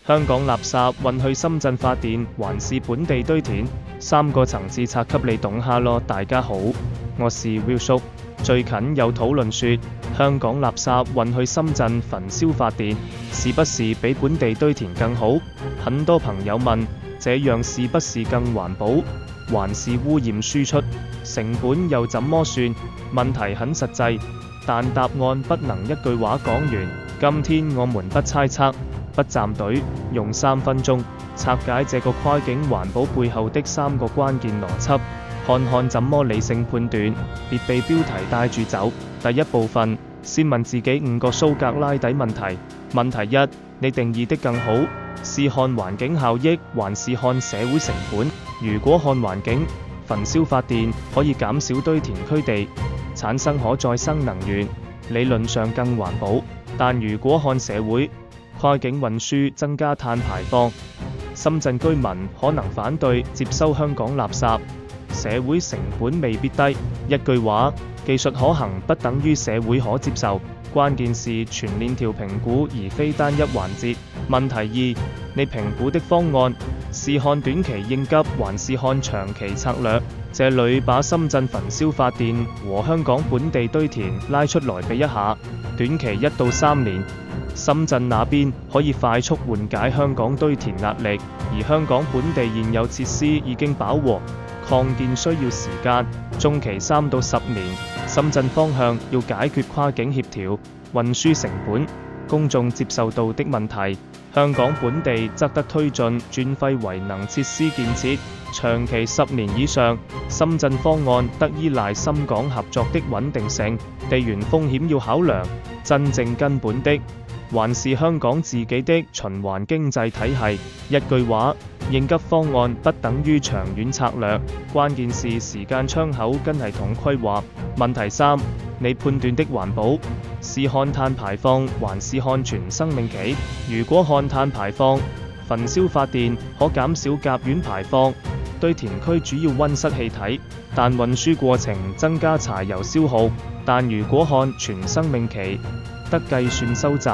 香港垃圾運去深圳發電，還是本地堆填？3個層次拆給你懂下咯。大家好，我是 Will 叔。最近有討論說，香港垃圾運去深圳焚燒發電，是不是比本地堆填更好？很多朋友問，這樣是不是更環保，還是污染輸出？成本又怎麼算？問題很實際，但答案不能一句話講完。今天我們不猜測，不站隊，用3分鐘拆解這個跨境環保背後的3個關鍵邏輯，看看怎麼理性判斷，別被標題帶住走。第一部分，先問自己5個蘇格拉底問題。問題1，你定義的更好，是看環境效益，還是看社會成本？如果看環境，焚燒發電可以減少堆填區地，產生可再生能源，理論上更環保。但如果看社會，跨境運輸增加碳排放，深圳居民可能反對接收香港垃圾，社會成本未必低。一句話，技術可行不等於社會可接受，關鍵是全鏈條評估而非單一環節。問題2，你評估的方案是看短期應急還是看長期策略？這裡把深圳焚燒發電和香港本地堆填拉出來比一下。短期1到3年，深圳那邊可以快速緩解香港堆填壓力，而香港本地現有設施已經飽和，擴建需要時間。中期3到10年，深圳方向要解決跨境協調、運輸成本、公眾接受度的問題，香港本地則得推進轉廢為能設施建設。長期10年以上，深圳方案得依賴深港合作的穩定性，地緣風險要考量。真正根本的，還是香港自己的循環經濟體系。一句話，應急方案不等於長遠策略，關鍵是時間窗口跟系統規劃。問題3，你判斷的環保是看碳排放還是看全生命期？如果看碳排放，焚燒發電可減少甲烷排放，堆填區主要溫室氣體，但運輸過程增加柴油消耗。但如果看全生命期，得計算收集、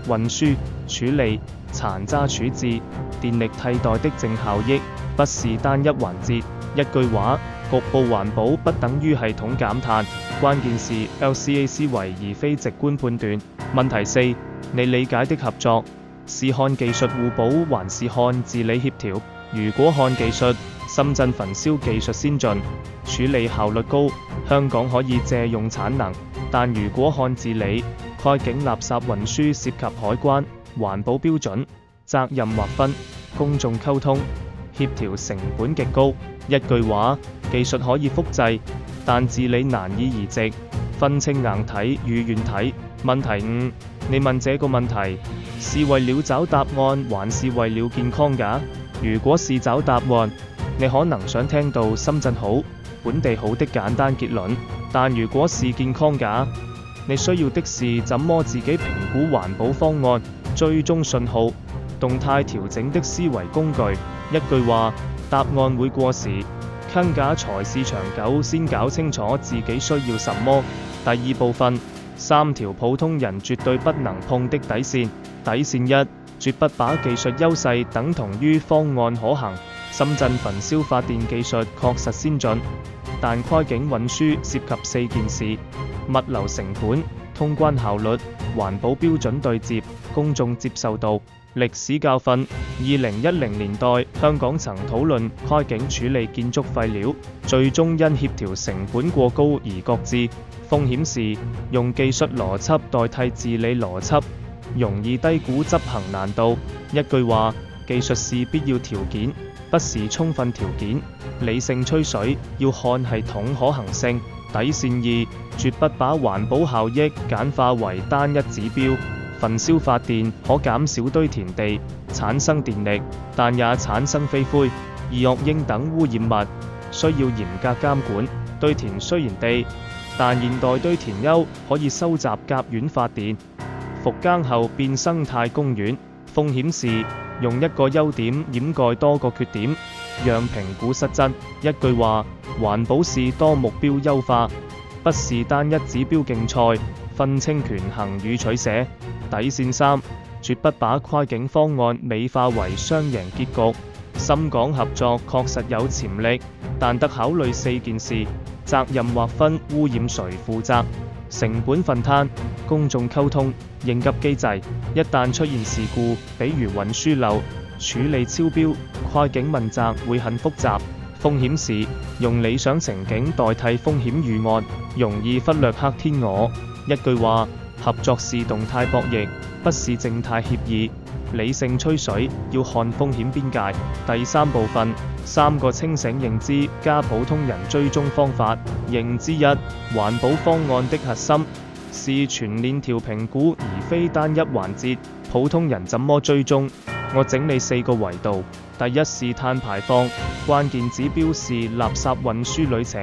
運輸、處理、殘渣處置、電力替代的正效益，不是單一環節。一句話，局部環保不等於系統減碳，關鍵是 LCA 思維而非直觀判斷。問題4，你理解的合作是看技術互補還是看治理協調？如果看技術，深圳焚燒技術先進，處理效率高，香港可以借用產能。但如果看治理，跨境垃圾運輸涉及海關、環保標準、責任劃分、公眾溝通、協調成本極高。一句話，技術可以複製，但治理難以移植。分清硬體與軟體。問題5，你問這個問題是為了找答案，還是為了健康㗎？如果是找答案，你可能想聽到深圳好、本地好的簡單結論。但如果是健康㗎，你需要的是怎麼自己評估環保方案、追蹤信號、動態調整的思維工具。一句話，答案會過時，坑㗎才是長久。先搞清楚自己需要什麼。第2部分，3條普通人絕對不能碰的底線。底線1，絕不把技術優勢等同於方案可行。深圳焚燒發電技術確實先進，但跨境運輸涉及4件事：物流成本、通關效率、環保標準對接、公眾接受度。歷史教訓：2010年代，香港曾討論跨境處理建築廢料，最終因協調成本過高而擱置。風險是用技術邏輯代替治理邏輯，容易低估執行難度。一句話，技術是必要條件，不是充分條件。理性吹水，要看系統可行性。底線2，絕不把環保效益簡化為單一指標。焚燒發電可減少堆填地，產生電力，但也產生飛灰、二惡英等污染物，需要嚴格監管。堆填雖然地，但現代堆填區可以收集甲烷發電，復耕後變生態公園。風險是用一個優點掩蓋多個缺點，讓評估失真。一句話，環保是多目標優化，不是單一指標競賽。分清權衡與取捨。底線3，絕不把跨境方案美化為雙贏結局。深港合作確實有潛力，但得考慮4件事：責任劃分、污染誰負責、成本分攤、公眾溝通、應急機制。一旦出現事故，比如運輸漏、處理超標，跨境問責會很複雜。風險是用理想情景代替風險預案，容易忽略黑天鵝。一句話，合作是動態博弈，不是靜態協議。理性吹水，要看風險邊界。第3部分，3個清醒認知加普通人追蹤方法。認知1：環保方案的核心是全鏈條評估，而非單一環節。普通人怎麼追蹤？我整理4個維度。第一是碳排放，關鍵指標是垃圾運輸旅程、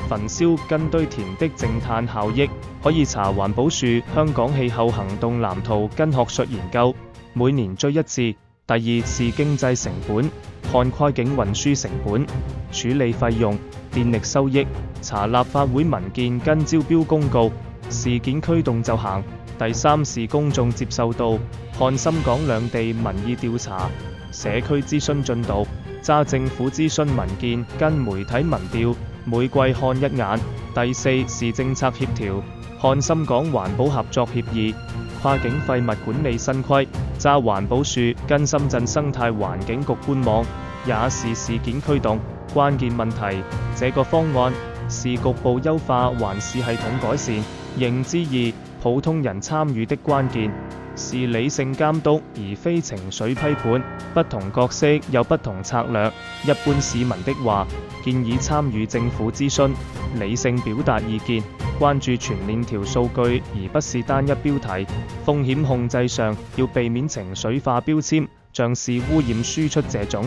焚燒跟堆填的淨碳效益，可以查環保署香港氣候行動藍圖跟學術研究，每年追一次。第二是經濟成本，看跨境運輸成本、處理費用、電力收益，查立法會文件跟招標公告，事件驅動就行。第三是公眾接受度，看深港兩地民意調查、社區諮詢進度，揸政府諮詢文件跟媒體民調，每季看一眼。第四是政策協調，看深港環保合作協議、跨境廢物管理新規，揸環保署跟深圳生態環境局官網，也是事件驅動。關鍵問題，這個方案是局部優化還是系統改善？認知2：普通人參與的關鍵是理性監督，而非情緒批判。不同角色有不同策略。一般市民的話，建議參與政府諮詢，理性表達意見，關注全鏈條數據，而不是單一標題。風險控制上要避免情緒化標籤，像是污染輸出這種。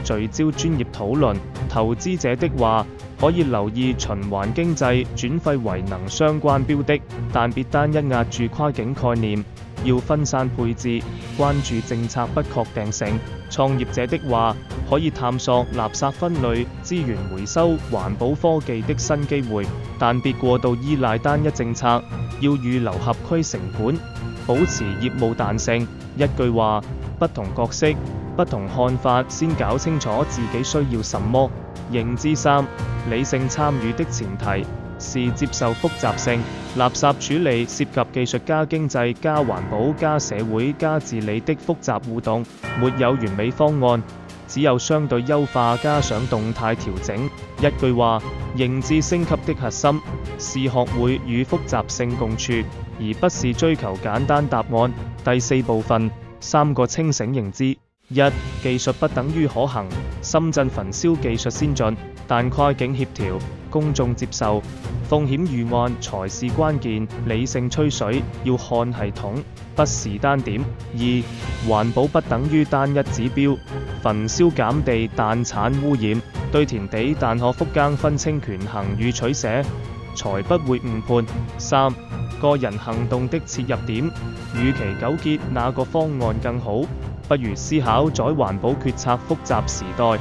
聚焦專業討論。投資者的話，可以留意循環經濟、轉廢為能相關標的，但別單一壓住跨境概念，要分散配置，關注政策不確定性。創業者的話，可以探索垃圾分類、資源回收、環保科技的新機會，但別過度依賴單一政策，要預留合規成本，保持業務彈性。一句話，不同角色、不同看法，先搞清楚自己需要什麼。認知3：理性參與的前提是接受複雜性。垃圾處理涉及技術加經濟加環保加社會加治理的複雜互動，沒有完美方案，只有相對優化加上動態調整。一句話，認知升級的核心是學會與複雜性共處，而不是追求簡單答案。第4部分，3個清醒認知。1. 技術不等於可行，深圳焚燒技術先進，但跨境協調、公眾接受、風險預案才是關鍵。理性吹水要看系統，不是單點。2. 環保不等於單一指標，焚燒減地但產污染，堆填地但可復耕，分清權衡與取捨，才不會誤判。3. 個人行動的切入點，與其糾結哪個方案更好，不如思考在環保決策複雜時代，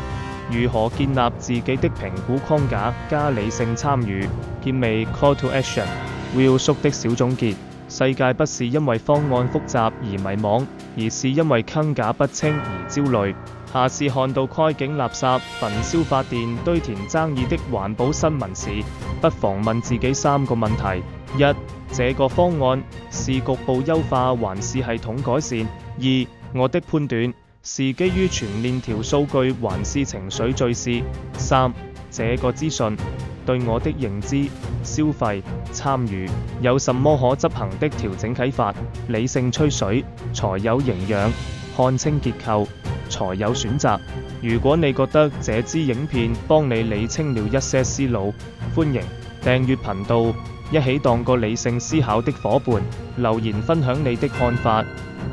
如何建立自己的評估框架加理性參與。結尾 Call to Action。Will 叔的小總結：世界不是因為方案複雜而迷惘，而是因為框架不清而焦慮。下次看到跨境垃圾、焚燒發電、堆填爭議的環保新聞時，不妨問自己3個問題： 1. 這個方案是局部優化還是系統改善？ 2. 我的判斷是基於全鏈條數據還是情緒敘事？ 3. 這個資訊對我的認知、消費、參與有什麼可執行的調整啟發？理性吹水才有營養，看清結構才有選擇。如果你覺得這支影片幫你理清了一些思路，歡迎訂閱頻道，一起當個理性思考的夥伴。留言分享你的看法，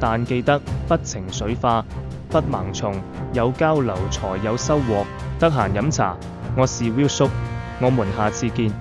但記得不情緒化，不盲從，有交流才有收穫。得閒飲茶，我是 Will 叔，我們下次見。